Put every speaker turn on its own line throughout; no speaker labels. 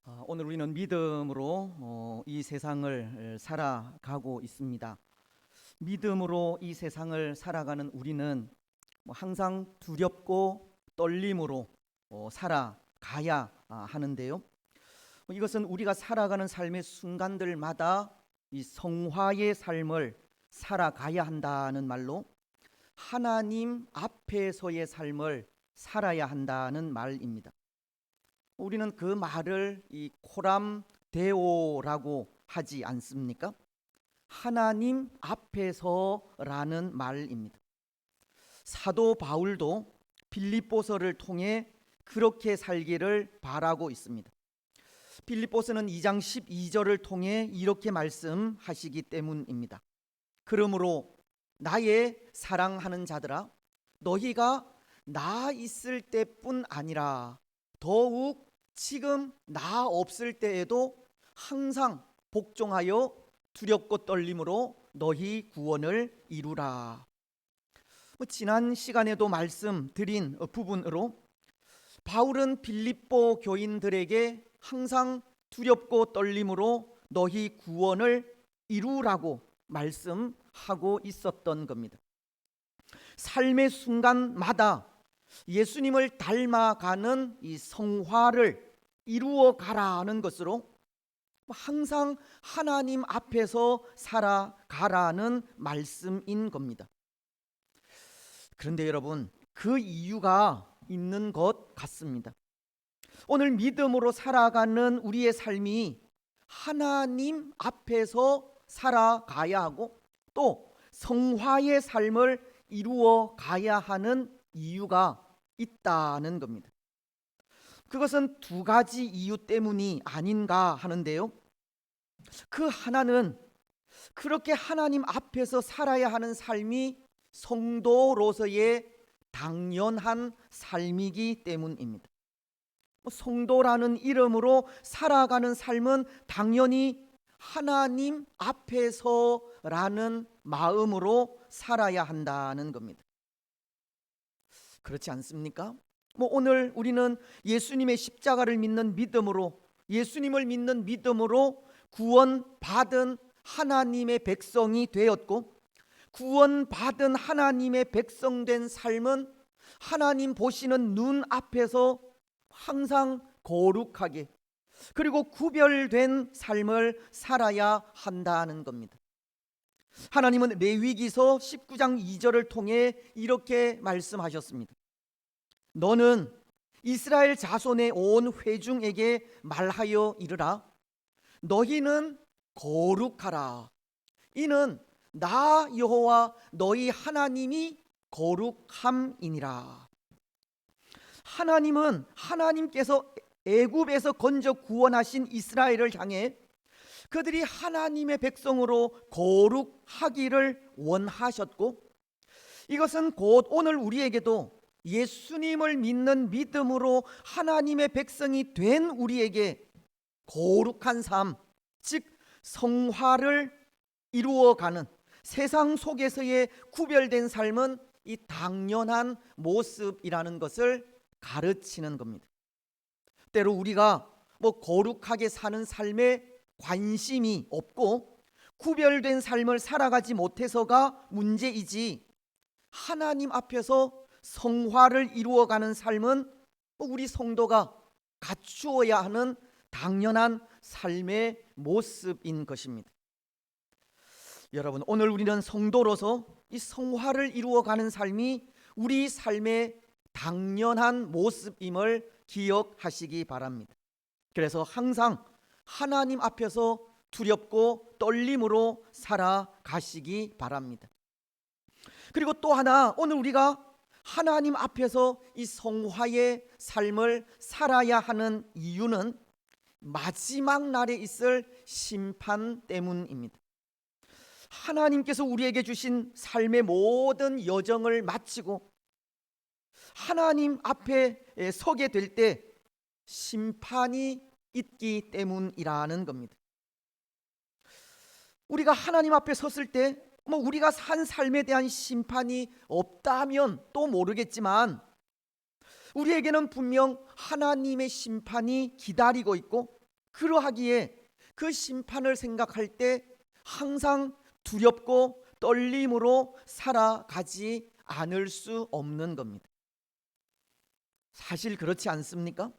오늘 우리는 믿음으로 이 세상을 살아가고 있습니다. 믿음으로 이 세상을 살아가는 우리는 항상 두렵고 떨림으로 살아가야 하는데요. 이것은 우리가 살아가는 삶의 순간들마다 이 성화의 삶을 살아가야 한다는 말로 하나님 앞에서의 삶을 살아야 한다는 말입니다. 우리는 그 말을 이 코람 데오라고 하지 않습니까? 하나님 앞에서라는 말입니다. 사도 바울도 빌립보서를 통해 그렇게 살기를 바라고 있습니다. 빌립보서는 2장 12절을 통해 이렇게 말씀하시기 때문입니다. 그러므로 나의 사랑하는 자들아, 너희가 나 있을 때뿐 아니라 더욱 지금 나 없을 때에도 항상 복종하여 두렵고 떨림으로 너희 구원을 이루라. 지난 시간에도 말씀드린 부분으로 바울은 빌립보 교인들에게 항상 두렵고 떨림으로 너희 구원을 이루라고 말씀하고 있었던 겁니다. 삶의 순간마다 예수님을 닮아가는 이 성화를 이루어 가라는 것으로 항상 하나님 앞에서 살아가라는 말씀인 겁니다. 그런데 여러분, 그 이유가 있는 것 같습니다. 오늘 믿음으로 살아가는 우리의 삶이 하나님 앞에서 살아가야 하고 또 성화의 삶을 이루어 가야 하는 이유가 있다는 겁니다. 그것은 두 가지 이유 때문이 아닌가 하는데요. 그 하나는 그렇게 하나님 앞에서 살아야 하는 삶이 성도로서의 당연한 삶이기 때문입니다. 성도라는 이름으로 살아가는 삶은 당연히 하나님 앞에서라는 마음으로 살아야 한다는 겁니다. 그렇지 않습니까? 오늘 우리는 예수님의 십자가를 믿는 믿음으로, 예수님을 믿는 믿음으로 구원받은 하나님의 백성이 되었고, 구원받은 하나님의 백성된 삶은 하나님 보시는 눈 앞에서 항상 거룩하게 그리고 구별된 삶을 살아야 한다는 겁니다. 하나님은 레위기서 19장 2절을 통해 이렇게 말씀하셨습니다. 너는 이스라엘 자손의 온 회중에게 말하여 이르라. 너희는 거룩하라. 이는 나 여호와 너희 하나님이 거룩함이니라. 하나님께서 애굽에서 건져 구원하신 이스라엘을 향해 그들이 하나님의 백성으로 거룩하기를 원하셨고, 이것은 곧 오늘 우리에게도 예수님을 믿는 믿음으로 하나님의 백성이 된 우리에게 거룩한 삶, 즉 성화를 이루어가는 세상 속에서의 구별된 삶은 이 당연한 모습이라는 것을 가르치는 겁니다. 때로 우리가 거룩하게 사는 삶에 관심이 없고 구별된 삶을 살아가지 못해서가 문제이지, 하나님 앞에서 성화를 이루어가는 삶은 우리 성도가 갖추어야 하는 당연한 삶의 모습인 것입니다. 여러분, 오늘 우리는 성도로서 이 성화를 이루어가는 삶이 우리 삶의 당연한 모습임을 기억하시기 바랍니다. 그래서 항상 하나님 앞에서 두렵고 떨림으로 살아가시기 바랍니다. 그리고 또 하나, 오늘 우리가 하나님 앞에서 이 성화의 삶을 살아야 하는 이유는 마지막 날에 있을 심판 때문입니다. 하나님께서 우리에게 주신 삶의 모든 여정을 마치고 하나님 앞에 서게 될 때 심판이 있기 때문이라는 겁니다. 우리가 하나님 앞에 섰을 때 우리가 산 삶에 대한 심판이 없다면 또 모르겠지만 우리에게는 분명 하나님의 심판이 기다리고 있고 그러하기에 그 심판을 생각할 때 항상 두렵고 떨림으로 살아가지 않을 수 없는 겁니다. 사실 그렇지 않습니까?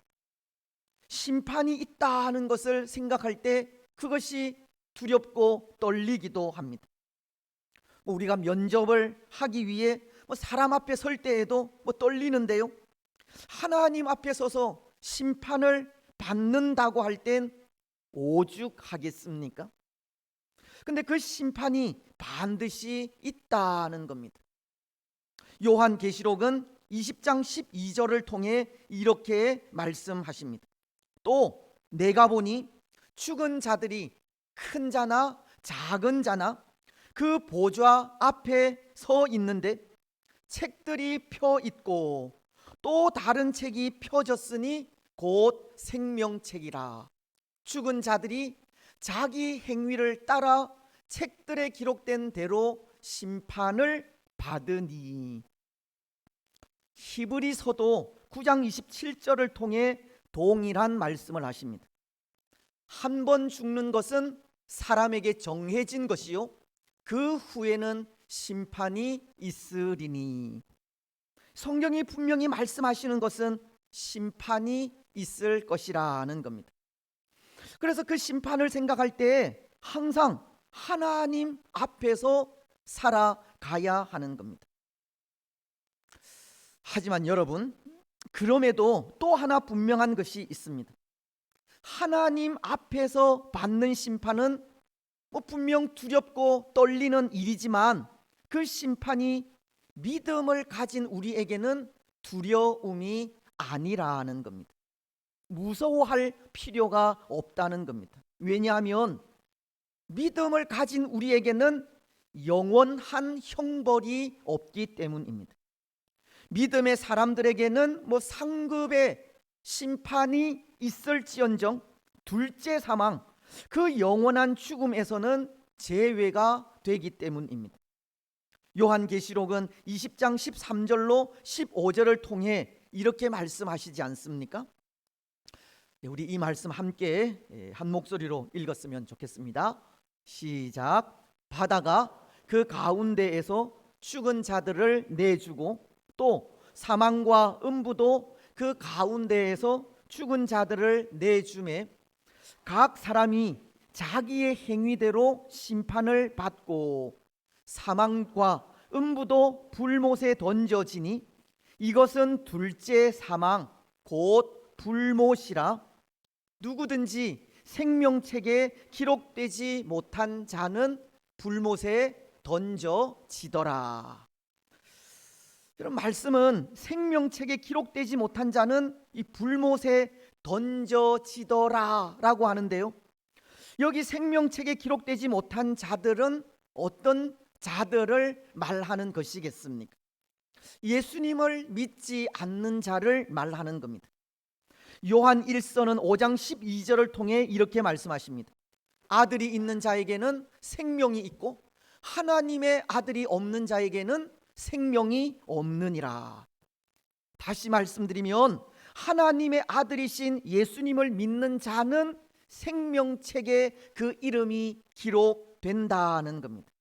심판이 있다는 것을 생각할 때 그것이 두렵고 떨리기도 합니다. 우리가 면접을 하기 위해 사람 앞에 설 때에도 떨리는데요, 하나님 앞에 서서 심판을 받는다고 할 땐 오죽하겠습니까? 근데 그 심판이 반드시 있다는 겁니다. 요한계시록은 20장 12절을 통해 이렇게 말씀하십니다. 또 내가 보니 죽은 자들이 큰 자나 작은 자나 그 보좌 앞에 서 있는데 책들이 펴 있고 또 다른 책이 펴졌으니 곧 생명책이라. 죽은 자들이 자기 행위를 따라 책들에 기록된 대로 심판을 받으니. 히브리서도 9장 27절을 통해 동일한 말씀을 하십니다. 한 번 죽는 것은 사람에게 정해진 것이요 그 후에는 심판이 있으리니. 성경이 분명히 말씀하시는 것은 심판이 있을 것이라는 겁니다. 그래서 그 심판을 생각할 때 항상 하나님 앞에서 살아가야 하는 겁니다. 하지만 여러분, 그럼에도 또 하나 분명한 것이 있습니다. 하나님 앞에서 받는 심판은 분명 두렵고 떨리는 일이지만 그 심판이 믿음을 가진 우리에게는 두려움이 아니라는 겁니다. 무서워할 필요가 없다는 겁니다. 왜냐하면 믿음을 가진 우리에게는 영원한 형벌이 없기 때문입니다. 믿음의 사람들에게는 상급의 심판이 있을지언정 둘째 사망, 그 영원한 죽음에서는 제외가 되기 때문입니다. 요한계시록은 20장 13절로 15절을 통해 이렇게 말씀하시지 않습니까? 우리 이 말씀 함께 한 목소리로 읽었으면 좋겠습니다. 시작. 바다가 그 가운데에서 죽은 자들을 내주고 또 사망과 음부도 그 가운데에서 죽은 자들을 내주매 각 사람이 자기의 행위대로 심판을 받고 사망과 음부도 불못에 던져지니 이것은 둘째 사망 곧 불못이라. 누구든지 생명책에 기록되지 못한 자는 불못에 던져지더라. 이런 말씀은 생명책에 기록되지 못한 자는 이 불못에 던져지더라 라고 하는데요, 여기 생명책에 기록되지 못한 자들은 어떤 자들을 말하는 것이겠습니까? 예수님을 믿지 않는 자를 말하는 겁니다. 요한 1서는 5장 12절을 통해 이렇게 말씀하십니다. 아들이 있는 자에게는 생명이 있고 하나님의 아들이 없는 자에게는 생명이 없느니라. 다시 말씀드리면 하나님의 아들이신 예수님을 믿는 자는 생명책에 그 이름이 기록된다는 겁니다.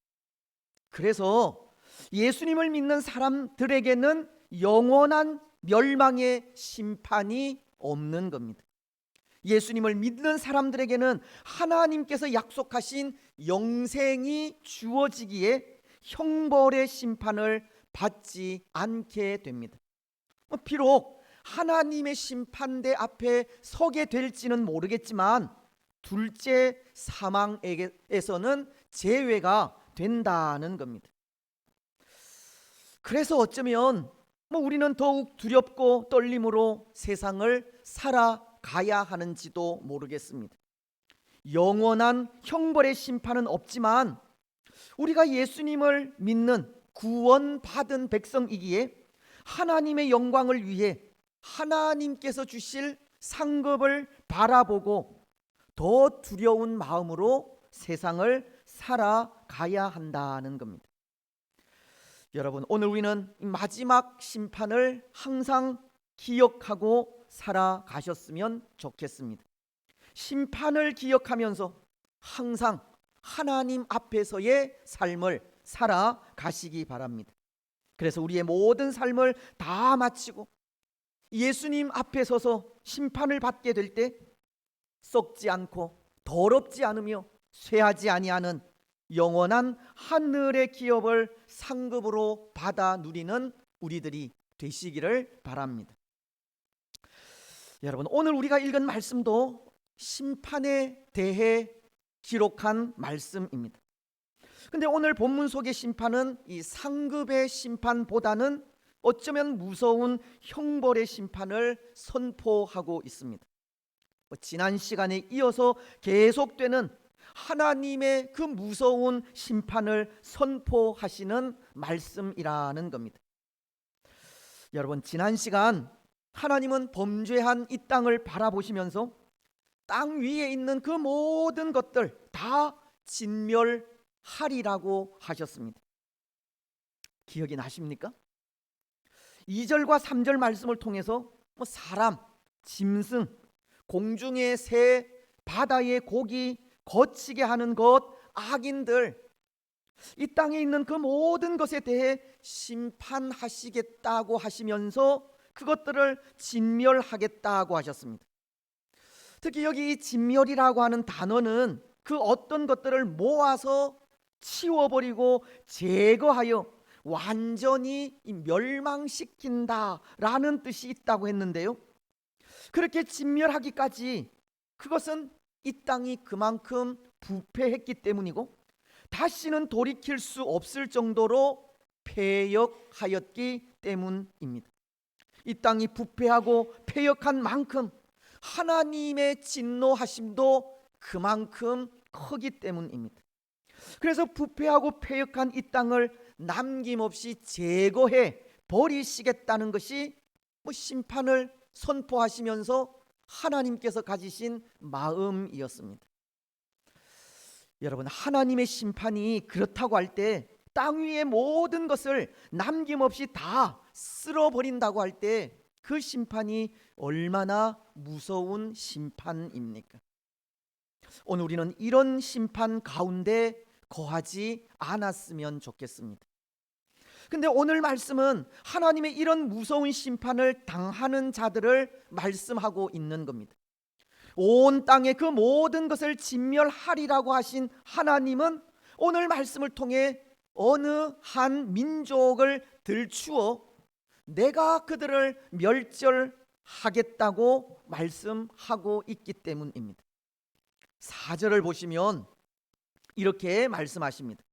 그래서 예수님을 믿는 사람들에게는 영원한 멸망의 심판이 없는 겁니다. 예수님을 믿는 사람들에게는 하나님께서 약속하신 영생이 주어지기에 형벌의 심판을 받지 않게 됩니다. 비록 하나님의 심판대 앞에 서게 될지는 모르겠지만 둘째 사망에서는 제외가 된다는 겁니다. 그래서 어쩌면 우리는 더욱 두렵고 떨림으로 세상을 살아가야 하는지도 모르겠습니다. 영원한 형벌의 심판은 없지만 우리가 예수님을 믿는 구원받은 백성이기에 하나님의 영광을 위해 하나님께서 주실 상급을 바라보고 더 두려운 마음으로 세상을 살아가야 한다는 겁니다. 여러분, 오늘 우리는 마지막 심판을 항상 기억하고 살아가셨으면 좋겠습니다. 심판을 기억하면서 항상 하나님 앞에서의 삶을 살아가시기 바랍니다. 그래서 우리의 모든 삶을 다 마치고 예수님 앞에 서서 심판을 받게 될 때 썩지 않고 더럽지 않으며 쇠하지 아니하는 영원한 하늘의 기업을 상급으로 받아 누리는 우리들이 되시기를 바랍니다. 여러분, 오늘 우리가 읽은 말씀도 심판에 대해 기록한 말씀입니다. 근데 오늘 본문 속의 심판은 이 상급의 심판보다는 어쩌면 무서운 형벌의 심판을 선포하고 있습니다. 지난 시간에 이어서 계속되는 하나님의 그 무서운 심판을 선포하시는 말씀이라는 겁니다. 여러분, 지난 시간 하나님은 범죄한 이 땅을 바라보시면서 땅 위에 있는 그 모든 것들 다 진멸하리라고 하셨습니다. 기억이 나십니까? 2절과 3절 말씀을 통해서 사람, 짐승, 공중의 새, 바다의 고기, 거치게 하는 것, 악인들, 이 땅에 있는 그 모든 것에 대해 심판하시겠다고 하시면서 그것들을 진멸하겠다고 하셨습니다. 특히 여기 이 진멸이라고 하는 단어는 그 어떤 것들을 모아서 치워버리고 제거하여 완전히 멸망시킨다라는 뜻이 있다고 했는데요, 그렇게 진멸하기까지 그것은 이 땅이 그만큼 부패했기 때문이고 다시는 돌이킬 수 없을 정도로 패역하였기 때문입니다. 이 땅이 부패하고 패역한 만큼 하나님의 진노하심도 그만큼 크기 때문입니다. 그래서 부패하고 패역한 이 땅을 남김없이 제거해 버리시겠다는 것이 심판을 선포하시면서 하나님께서 가지신 마음이었습니다. 여러분, 하나님의 심판이 그렇다고 할 때 땅 위의 모든 것을 남김없이 다 쓸어버린다고 할 때 그 심판이 얼마나 무서운 심판입니까? 오늘 우리는 이런 심판 가운데 거하지 않았으면 좋겠습니다. 근데 오늘 말씀은 하나님의 이런 무서운 심판을 당하는 자들을 말씀하고 있는 겁니다. 온 땅의 그 모든 것을 진멸하리라고 하신 하나님은 오늘 말씀을 통해 어느 한 민족을 들추어 내가 그들을 멸절하겠다고 말씀하고 있기 때문입니다. 4절을 보시면 이렇게 말씀하십니다.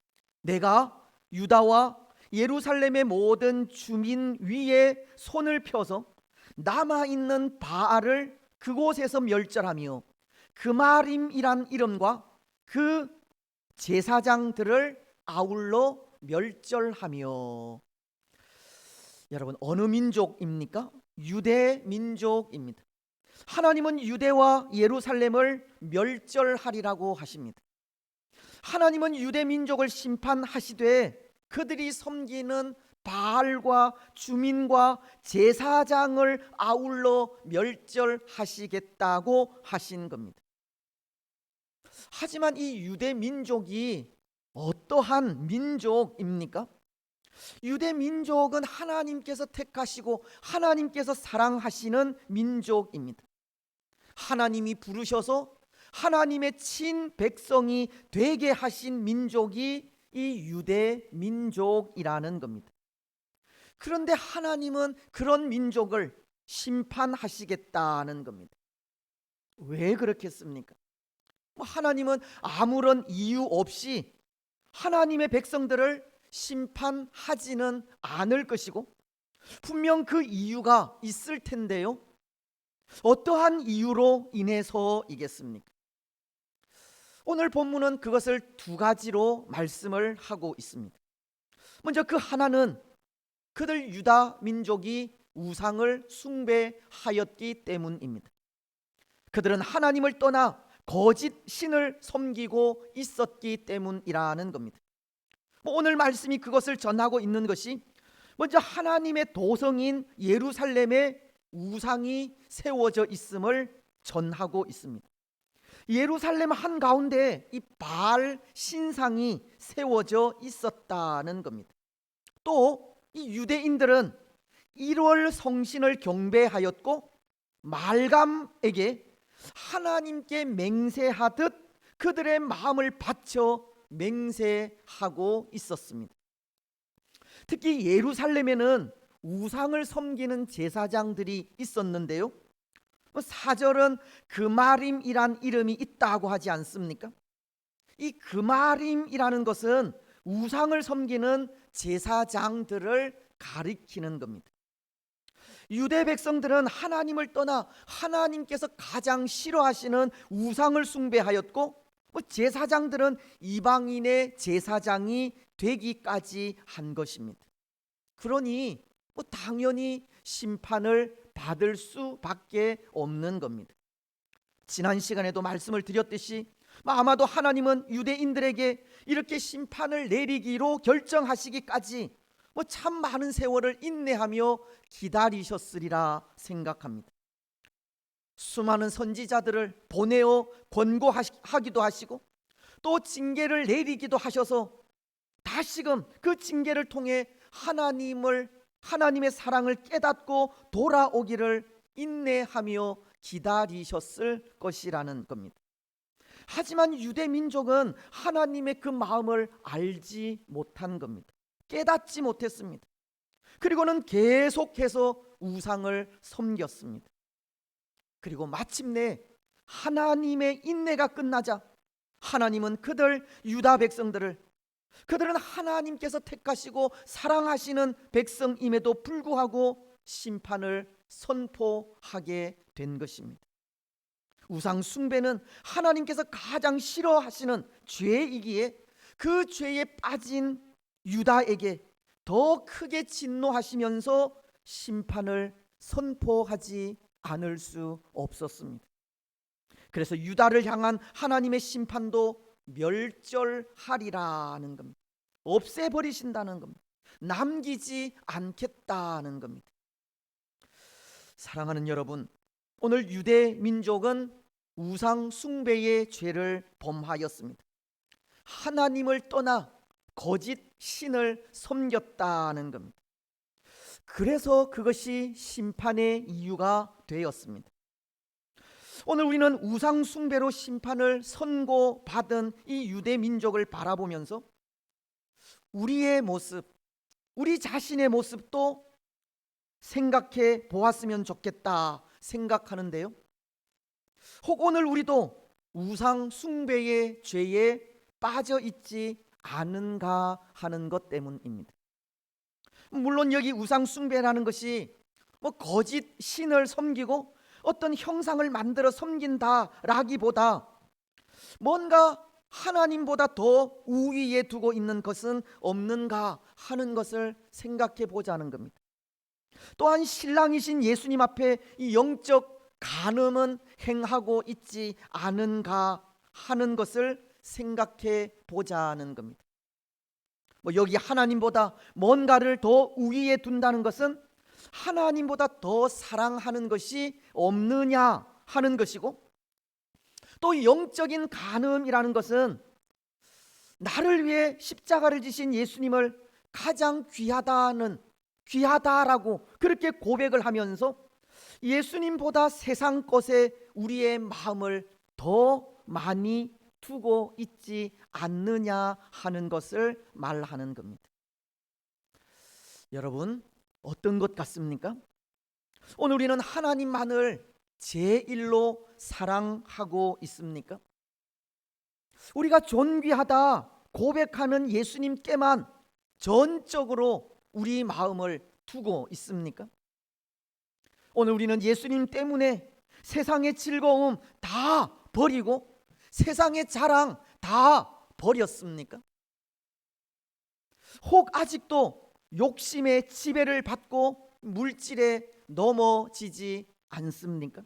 내가 유다와 예루살렘의 모든 주민 위에 손을 펴서 남아있는 바알을 그곳에서 멸절하며 그마림이란 이름과 그 제사장들을 아울러 멸절하며. 여러분, 어느 민족입니까? 유대 민족입니다. 하나님은 유대와 예루살렘을 멸절하리라고 하십니다. 하나님은 유대 민족을 심판하시되 그들이 섬기는 바알과 주민과 제사장을 아울러 멸절하시겠다고 하신 겁니다. 하지만 이 유대 민족이 어떠한 민족입니까? 유대 민족은 하나님께서 택하시고 하나님께서 사랑하시는 민족입니다. 하나님이 부르셔서 하나님의 친백성이 되게 하신 민족이 이 유대 민족이라는 겁니다. 그런데 하나님은 그런 민족을 심판하시겠다는 겁니다. 왜 그렇겠습니까? 하나님은 아무런 이유 없이 하나님의 백성들을 심판하지는 않을 것이고 분명 그 이유가 있을 텐데요, 어떠한 이유로 인해서이겠습니까? 오늘 본문은 그것을 두 가지로 말씀을 하고 있습니다. 먼저 그 하나는 그들 유다 민족이 우상을 숭배하였기 때문입니다. 그들은 하나님을 떠나 거짓 신을 섬기고 있었기 때문이라는 겁니다. 오늘 말씀이 그것을 전하고 있는 것이 먼저 하나님의 도성인 예루살렘에 우상이 세워져 있음을 전하고 있습니다. 예루살렘 한가운데 이 바알 신상이 세워져 있었다는 겁니다. 또 이 유대인들은 1월 성신을 경배하였고 말감에게 하나님께 맹세하듯 그들의 마음을 바쳐 맹세하고 있었습니다. 특히 예루살렘에는 우상을 섬기는 제사장들이 있었는데요, 4절은 그마림이란 이름이 있다고 하지 않습니까? 이 그마림이라는 것은 우상을 섬기는 제사장들을 가리키는 겁니다. 유대 백성들은 하나님을 떠나 하나님께서 가장 싫어하시는 우상을 숭배하였고, 제사장들은 이방인의 제사장이 되기까지 한 것입니다. 그러니 당연히 심판을 받을 수밖에 없는 겁니다. 지난 시간에도 말씀을 드렸듯이 아마도 하나님은 유대인들에게 이렇게 심판을 내리기로 결정하시기까지 참 많은 세월을 인내하며 기다리셨으리라 생각합니다. 수많은 선지자들을 보내어 권고하기도 하시고 또 징계를 내리기도 하셔서 다시금 그 징계를 통해 하나님의 사랑을 깨닫고 돌아오기를 인내하며 기다리셨을 것이라는 겁니다. 하지만 유대 민족은 하나님의 그 마음을 알지 못한 겁니다. 깨닫지 못했습니다. 그리고는 계속해서 우상을 섬겼습니다. 그리고 마침내 하나님의 인내가 끝나자 하나님은 유다 백성들은 하나님께서 택하시고 사랑하시는 백성임에도 불구하고 심판을 선포하게 된 것입니다. 우상 숭배는 하나님께서 가장 싫어하시는 죄이기에 그 죄에 빠진 유다에게 더 크게 진노하시면서 심판을 선포하지 않을 수 없었습니다. 그래서 유다를 향한 하나님의 심판도 멸절하리라는 겁니다. 없애버리신다는 겁니다. 남기지 않겠다는 겁니다. 사랑하는 여러분, 오늘 유대 민족은 우상 숭배의 죄를 범하였습니다. 하나님을 떠나 거짓 신을 섬겼다는 겁니다. 그래서 그것이 심판의 이유가 되었습니다. 오늘 우리는 우상 숭배로 심판을 선고받은 이 유대 민족을 바라보면서 우리의 모습, 우리 자신의 모습도 생각해 보았으면 좋겠다 생각하는데요, 혹 오늘 우리도 우상 숭배의 죄에 빠져 있지 않은가 하는 것 때문입니다. 물론 여기 우상 숭배라는 것이 거짓 신을 섬기고 어떤 형상을 만들어 섬긴다라기보다 뭔가 하나님보다 더 우위에 두고 있는 것은 없는가 하는 것을 생각해 보자는 겁니다. 또한 신랑이신 예수님 앞에 이 영적 간음은 행하고 있지 않은가 하는 것을 생각해 보자는 겁니다. 여기 하나님보다 뭔가를 더 우위에 둔다는 것은 하나님보다 더 사랑하는 것이 없느냐 하는 것이고, 또 영적인 간음이라는 것은 나를 위해 십자가를 지신 예수님을 가장 귀하다라고 그렇게 고백을 하면서 예수님보다 세상 것에 우리의 마음을 더 많이 두고 있지 않느냐 하는 것을 말하는 겁니다. 여러분, 어떤 것 같습니까? 오늘 우리는 하나님만을 제일로 사랑하고 있습니까? 우리가 존귀하다 고백하는 예수님께만 전적으로 우리 마음을 두고 있습니까? 오늘 우리는 예수님 때문에 세상의 즐거움 다 버리고 세상의 자랑 다 버렸습니까? 혹 아직도 욕심의 지배를 받고 물질에 넘어지지 않습니까?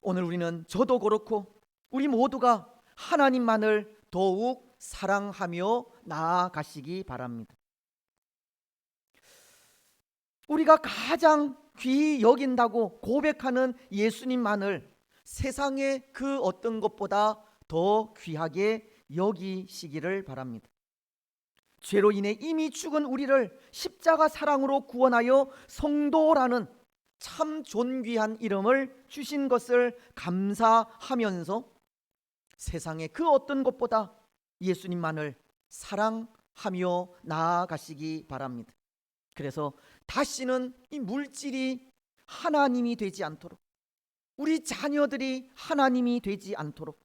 오늘 우리는, 저도 그렇고 우리 모두가 하나님만을 더욱 사랑하며 나아가시기 바랍니다. 우리가 가장 귀히 여긴다고 고백하는 예수님만을 세상의 그 어떤 것보다 더 귀하게 여기시기를 바랍니다. 죄로 인해 이미 죽은 우리를 십자가 사랑으로 구원하여 성도라는 참 존귀한 이름을 주신 것을 감사하면서 세상의 그 어떤 것보다 예수님만을 사랑하며 나아가시기 바랍니다. 그래서 다시는 이 물질이 하나님이 되지 않도록, 우리 자녀들이 하나님이 되지 않도록,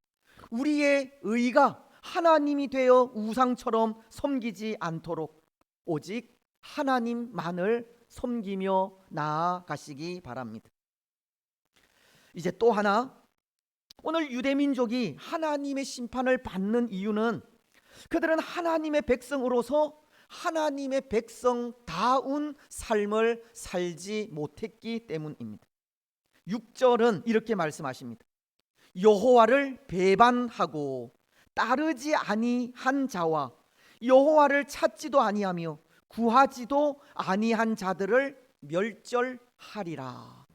우리의 의가 하나님이 되어 우상처럼 섬기지 않도록 오직 하나님만을 섬기며 나아가시기 바랍니다. 이제 또 하나, 오늘 유대민족이 하나님의 심판을 받는 이유는 그들은 하나님의 백성으로서 하나님의 백성다운 삶을 살지 못했기 때문입니다. 6절은 이렇게 말씀하십니다. 여호와를 배반하고 따르지 아니한 자와 여호와를 찾지도 아니하며 구하지도 아니한 자들을 멸절하리라.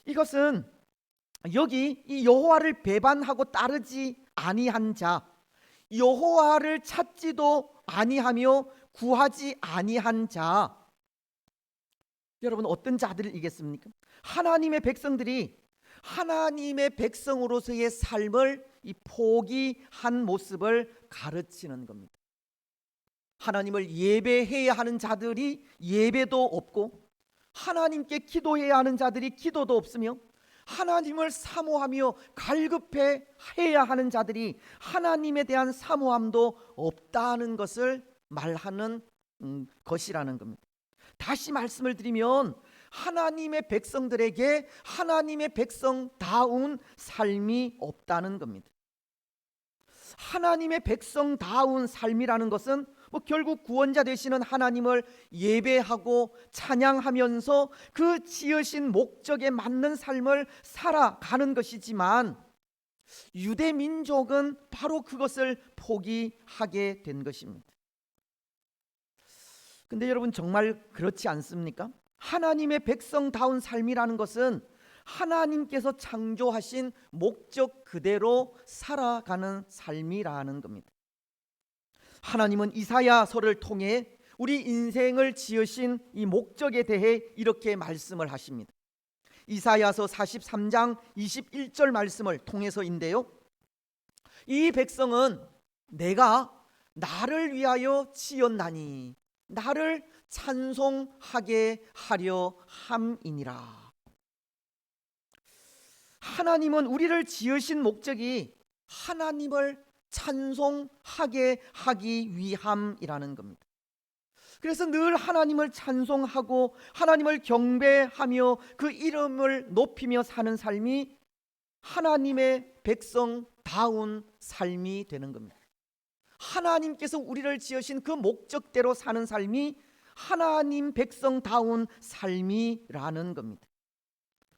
이것은 여기 이 여호와를 배반하고 따르지 아니한 자, 여호와를 찾지도 아니하며 구하지 아니한 자, 여러분 어떤 자들이겠습니까? 하나님의 백성들이 하나님의 백성으로서의 삶을 이 포기한 모습을 가르치는 겁니다. 하나님을 예배해야 하는 자들이 예배도 없고, 하나님께 기도해야 하는 자들이 기도도 없으며, 하나님을 사모하며 갈급해야 하는 자들이 하나님에 대한 사모함도 없다는 것을 말하는 것이라는 겁니다. 다시 말씀을 드리면 하나님의 백성들에게 하나님의 백성다운 삶이 없다는 겁니다. 하나님의 백성다운 삶이라는 것은 결국 구원자 되시는 하나님을 예배하고 찬양하면서 그 지으신 목적에 맞는 삶을 살아가는 것이지만, 유대 민족은 바로 그것을 포기하게 된 것입니다. 근데 여러분 정말 그렇지 않습니까? 하나님의 백성다운 삶이라는 것은 하나님께서 창조하신 목적 그대로 살아가는 삶이라는 겁니다. 하나님은 이사야서를 통해 우리 인생을 지으신 이 목적에 대해 이렇게 말씀을 하십니다. 이사야서 43장 21절 말씀을 통해서인데요, 이 백성은 내가 나를 위하여 지었나니 나를 찬송하게 하려 함이니라. 하나님은 우리를 지으신 목적이 하나님을 찬송하게 하기 위함이라는 겁니다. 그래서 늘 하나님을 찬송하고 하나님을 경배하며 그 이름을 높이며 사는 삶이 하나님의 백성다운 삶이 되는 겁니다. 하나님께서 우리를 지으신 그 목적대로 사는 삶이 하나님 백성다운 삶이라는 겁니다.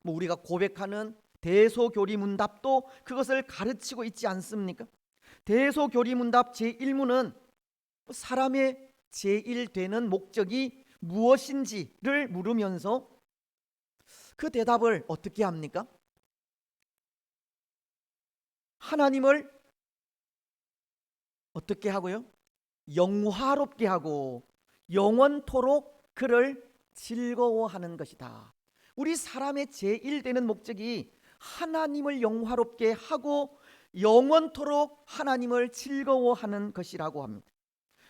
우리가 고백하는 대소교리문답도 그것을 가르치고 있지 않습니까? 대소교리문답 제1문은 사람의 제일 되는 목적이 무엇인지를 물으면서 그 대답을 어떻게 합니까? 하나님을 어떻게 하고요? 영화롭게 하고 영원토록 그를 즐거워하는 것이다. 우리 사람의 제일 되는 목적이 하나님을 영화롭게 하고 영원토록 하나님을 즐거워하는 것이라고 합니다.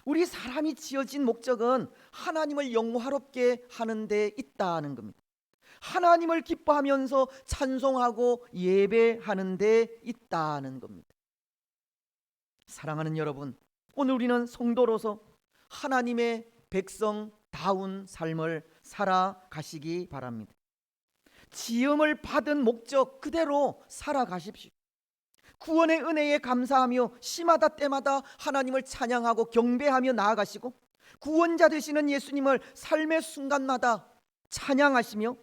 우리 사람이 지어진 목적은 하나님을 영화롭게 하는 데 있다는 겁니다. 하나님을 기뻐하면서 찬송하고 예배하는 데 있다는 겁니다. 사랑하는 여러분, 오늘 우리는 성도로서 하나님의 백성다운 삶을 살아가시기 바랍니다. 지음을 받은 목적 그대로 살아가십시오. 구원의 은혜에 감사하며 시마다 때마다 하나님을 찬양하고 경배하며 나아가시고, 구원자 되시는 예수님을 삶의 순간마다 찬양하시며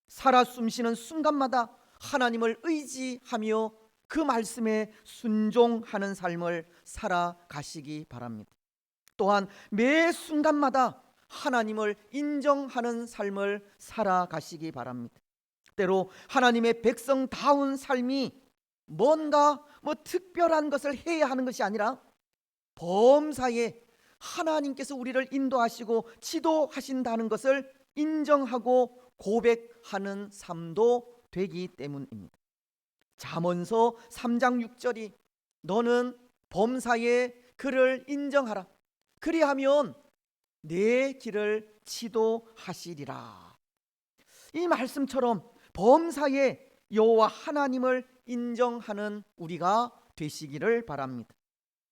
살아 숨쉬는 순간마다 하나님을 의지하며 그 말씀에 순종하는 삶을 살아가시기 바랍니다. 또한 매 순간마다 하나님을 인정하는 삶을 살아가시기 바랍니다. 때로 하나님의 백성다운 삶이 뭔가 특별한 것을 해야 하는 것이 아니라 범사에 하나님께서 우리를 인도하시고 지도하신다는 것을 인정하고 고백하는 삶도 되기 때문입니다. 잠언서 3장 6절이 너는 범사에 그를 인정하라. 그리하면 내 길을 지도하시리라. 이 말씀처럼 범사에 여호와 하나님을 인정하는 우리가 되시기를 바랍니다.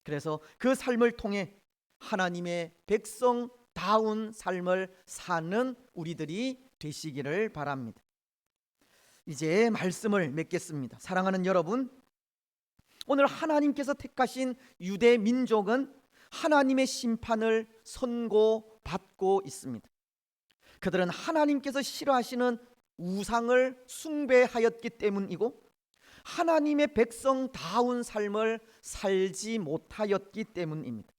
그래서 그 삶을 통해 하나님의 백성다운 삶을 사는 우리들이 되시기를 바랍니다. 이제 말씀을 맺겠습니다. 사랑하는 여러분, 오늘 하나님께서 택하신 유대 민족은 하나님의 심판을 선고받고 있습니다. 그들은 하나님께서 싫어하시는 우상을 숭배하였기 때문이고 하나님의 백성다운 삶을 살지 못하였기 때문입니다.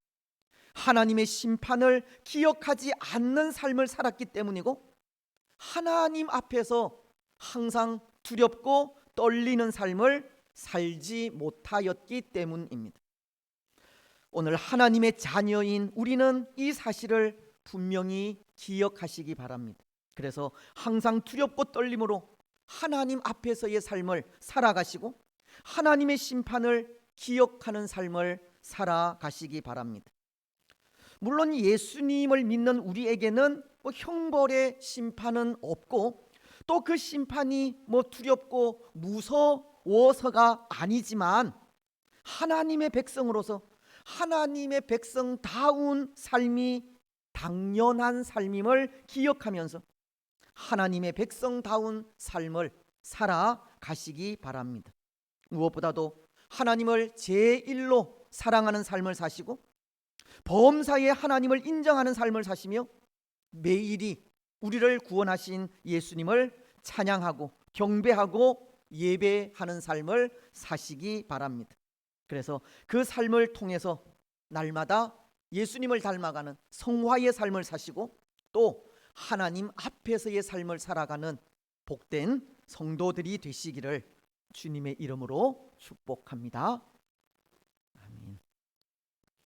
하나님의 심판을 기억하지 않는 삶을 살았기 때문이고 하나님 앞에서 항상 두렵고 떨리는 삶을 살지 못하였기 때문입니다. 오늘 하나님의 자녀인 우리는 이 사실을 분명히 기억하시기 바랍니다. 그래서 항상 두렵고 떨림으로 하나님 앞에서의 삶을 살아가시고 하나님의 심판을 기억하는 삶을 살아가시기 바랍니다. 물론 예수님을 믿는 우리에게는 형벌의 심판은 없고 또 그 심판이 두렵고 무서워서가 아니지만 하나님의 백성으로서 하나님의 백성다운 삶이 당연한 삶임을 기억하면서 하나님의 백성다운 삶을 살아가시기 바랍니다. 무엇보다도 하나님을 제일로 사랑하는 삶을 사시고 범사에 하나님을 인정하는 삶을 사시며 매일이 우리를 구원하신 예수님을 찬양하고 경배하고 예배하는 삶을 사시기 바랍니다. 그래서 그 삶을 통해서 날마다 예수님을 닮아가는 성화의 삶을 사시고 또 하나님 앞에서의 삶을 살아가는 복된 성도들이 되시기를 주님의 이름으로 축복합니다.